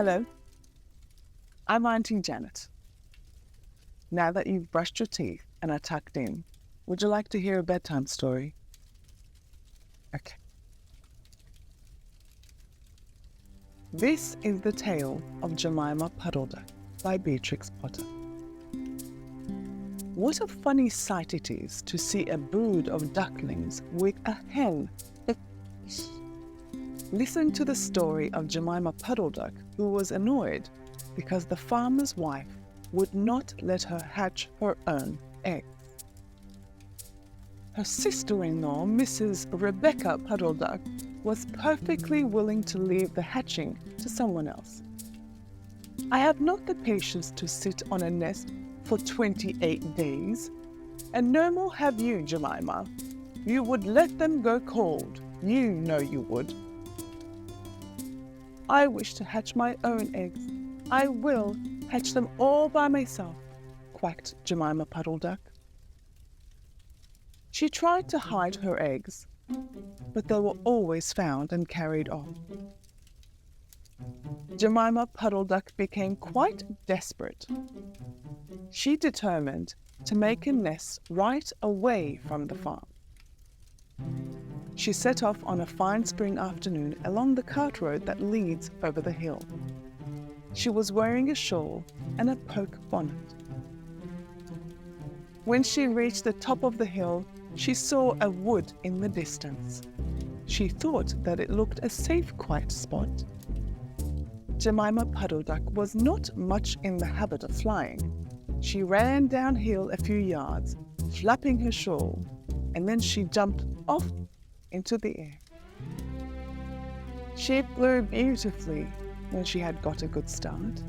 Hello, I'm Auntie Janet. Now that you've brushed your teeth and are tucked in, would you like to hear a bedtime story? Okay. This is the tale of Gemima Puddleduck by Beatrix Potter. What a funny sight it is to see a brood of ducklings with a hen. Listen to the story of Gemima Puddleduck, who was annoyed because the farmer's wife would not let her hatch her own eggs. Her sister-in-law, Mrs. Rebecca Puddleduck, was perfectly willing to leave the hatching to someone else. I have not the patience to sit on a nest for 28 days, and no more have you, Gemima. You would let them go cold. You know you would. I wish to hatch my own eggs. I will hatch them all by myself, quacked Gemima Puddleduck. She tried to hide her eggs, but they were always found and carried off. Gemima Puddleduck became quite desperate. She determined to make a nest right away from the farm. She set off on a fine spring afternoon along the cart road that leads over the hill. She was wearing a shawl and a poke bonnet. When she reached the top of the hill, she saw a wood in the distance. She thought that it looked a safe, quiet spot. Gemima Puddleduck was not much in the habit of flying. She ran downhill a few yards, flapping her shawl, and then she jumped off into the air. She flew beautifully when she had got a good start.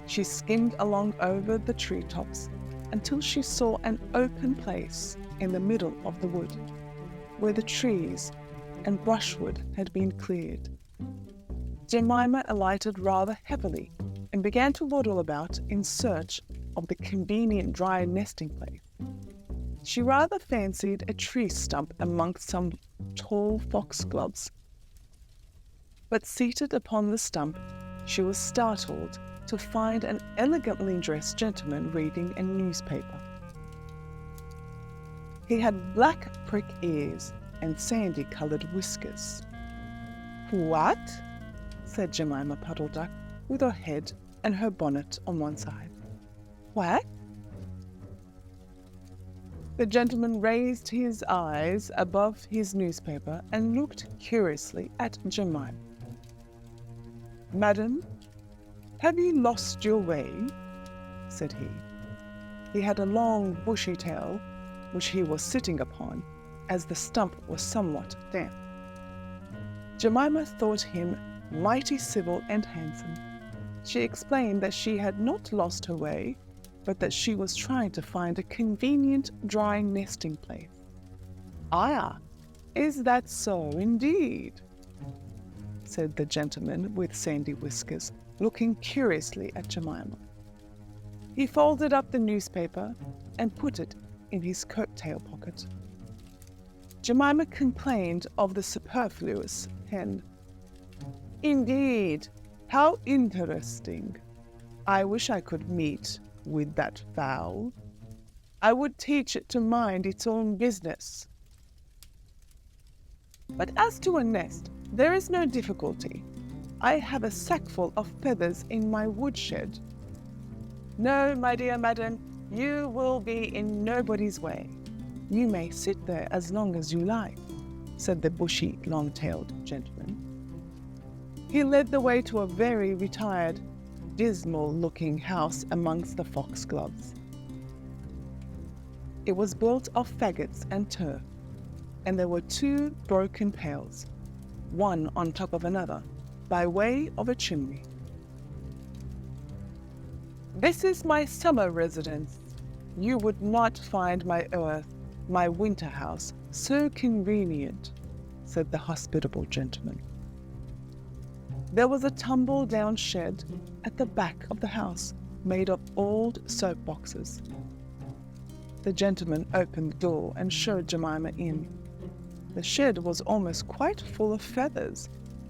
She skimmed along over the treetops until she saw an open place in the middle of the wood, where the trees and brushwood had been cleared. Gemima alighted rather heavily and began to waddle about in search of the convenient dry nesting place. She rather fancied a tree stump amongst some tall foxgloves. But seated upon the stump, she was startled to find an elegantly dressed gentleman reading a newspaper. He had black prick ears and sandy-coloured whiskers. "What?" said Gemima Puddleduck, with her head and her bonnet on one side. "What?" The gentleman raised his eyes above his newspaper and looked curiously at Gemima. "Madam, have you lost your way?" said he. He had a long bushy tail, which he was sitting upon, as the stump was somewhat damp. Gemima thought him mighty civil and handsome. She explained that she had not lost her way, but that she was trying to find a convenient dry nesting place. "Ah, is that so indeed?" said the gentleman with sandy whiskers, looking curiously at Gemima. He folded up the newspaper and put it in his coat-tail pocket. Gemima complained of the superfluous hen. "Indeed, how interesting. I wish I could meet with that fowl. I would teach it to mind its own business. But as to a nest, there is no difficulty. I have a sackful of feathers in my woodshed." "No, my dear madam, you will be in nobody's way. You may sit there as long as you like," said the bushy, long-tailed gentleman. He led the way to a very retired, dismal-looking house amongst the foxgloves. It was built of faggots and turf, and there were 2 broken pails, one on top of another, by way of a chimney. "This is my summer residence. You would not find my winter house, so convenient," said the hospitable gentleman. There was a tumble-down shed at the back of the house, made of old soap boxes. The gentleman opened the door and showed Gemima in. The shed was almost quite full of feathers.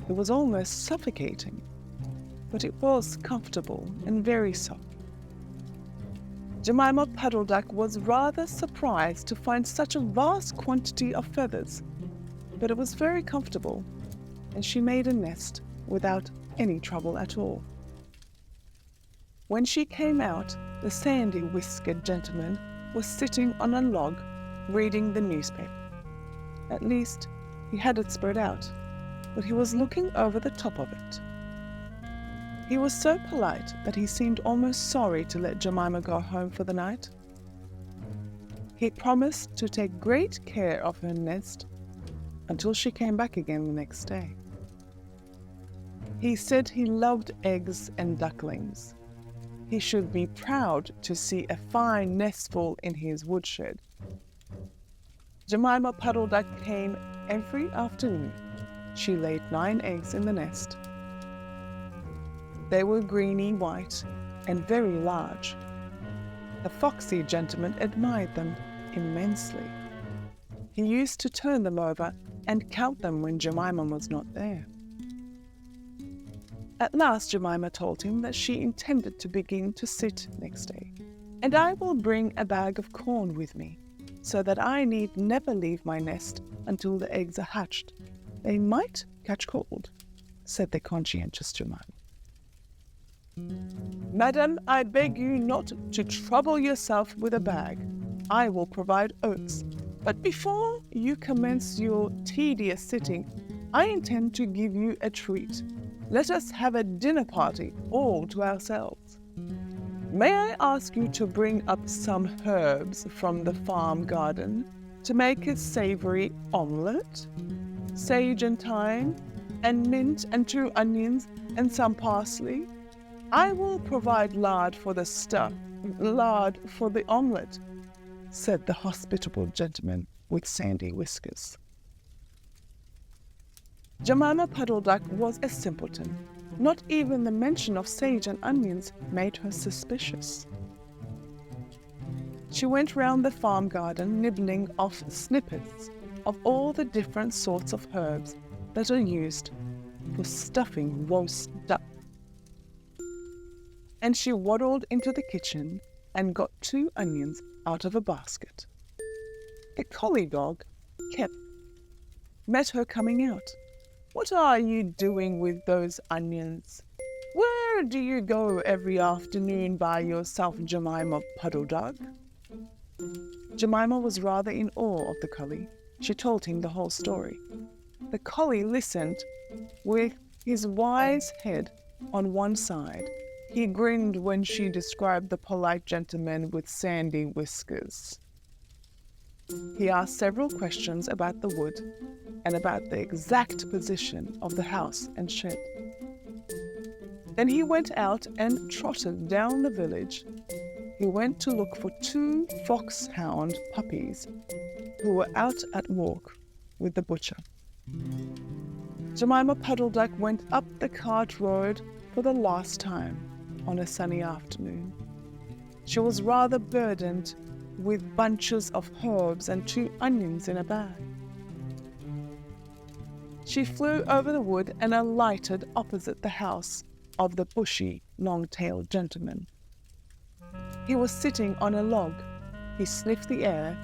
It was almost suffocating. but it was comfortable and very soft. Gemima Puddleduck was rather surprised to find such a vast quantity of feathers, but it was very comfortable, and she made a nest without any trouble at all. When she came out, the sandy-whiskered gentleman was sitting on a log reading the newspaper. At least, he had it spread out, but he was looking over the top of it. He was so polite that he seemed almost sorry to let Gemima go home for the night. He promised to take great care of her nest until she came back again the next day. He said he loved eggs and ducklings. He should be proud to see a fine nestful in his woodshed. Gemima Puddleduck came every afternoon. She laid 9 eggs in the nest. They were greeny white and very large. The foxy gentleman admired them immensely. He used to turn them over and count them when Gemima was not there. At last Gemima told him that she intended to begin to sit next day, and I will bring a bag of corn with me, so that I need never leave my nest until the eggs are hatched. They might catch cold, said the conscientious Gemima. Madam, I beg you not to trouble yourself with a bag. I will provide oats. But before you commence your tedious sitting, I intend to give you a treat. Let us have a dinner party all to ourselves. May I ask you to bring up some herbs from the farm garden to make a savory omelette? Sage and thyme, and mint and 2 onions and some parsley. I will provide lard for the omelette, said the hospitable gentleman with sandy whiskers. Gemima Puddleduck was a simpleton. Not even the mention of sage and onions made her suspicious. She went round the farm garden nibbling off snippets of all the different sorts of herbs that are used for stuffing roast duck. And she waddled into the kitchen and got 2 onions out of a basket. A collie dog, Kep, met her coming out. What are you doing with those onions? Where do you go every afternoon by yourself, Gemima Puddleduck? Gemima was rather in awe of the collie. She told him the whole story. The collie listened with his wise head on one side. He grinned when she described the polite gentleman with sandy whiskers. He asked several questions about the wood and about the exact position of the house and shed. Then he went out and trotted down the village. He went to look for 2 foxhound puppies who were out at walk with the butcher. Gemima Puddleduck went up the cart road for the last time on a sunny afternoon. She was rather burdened with bunches of herbs and 2 onions in a bag. She flew over the wood and alighted opposite the house of the bushy, long-tailed gentleman. He was sitting on a log. He sniffed the air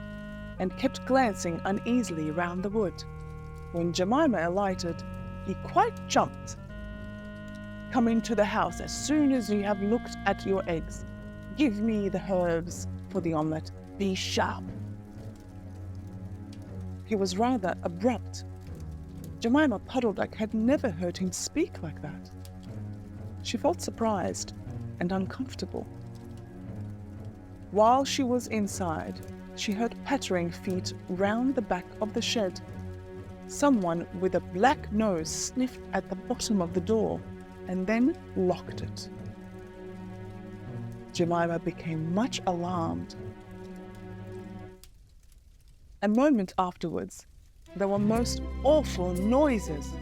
and kept glancing uneasily round the wood. When Gemima alighted, he quite jumped. Come into the house as soon as you have looked at your eggs. Give me the herbs for the omelette. Be sharp. He was rather abrupt. Gemima Puddleduck had never heard him speak like that. She felt surprised and uncomfortable. While she was inside, she heard pattering feet round the back of the shed. Someone with a black nose sniffed at the bottom of the door and then locked it. Gemima became much alarmed. A moment afterwards, there were most awful noises,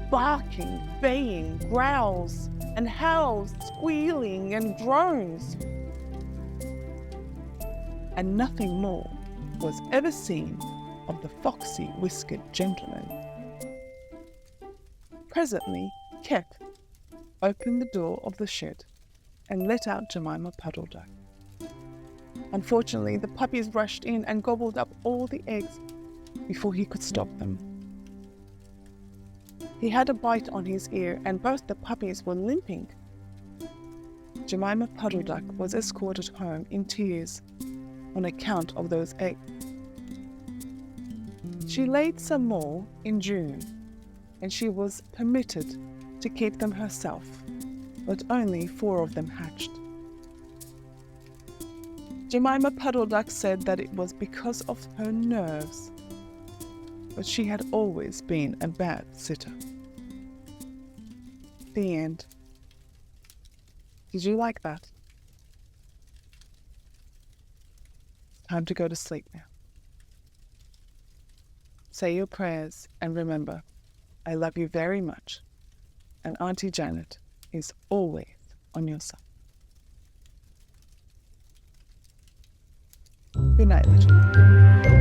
barking, baying, growls, and howls, squealing, and groans. And nothing more was ever seen of the foxy whiskered gentleman. Presently, Kep, opened the door of the shed and let out Gemima Puddleduck. Unfortunately, the puppies rushed in and gobbled up all the eggs before he could stop them. He had a bite on his ear and both the puppies were limping. Gemima Puddleduck was escorted home in tears on account of those eggs. She laid some more in June, and she was permitted to keep them herself, but only 4 of them hatched. Gemima Puddleduck said that it was because of her nerves, but she had always been a bad sitter. The end. Did you like that? It's time to go to sleep now. Say your prayers and remember, I love you very much, and Auntie Janet is always on your side. Good night, little one.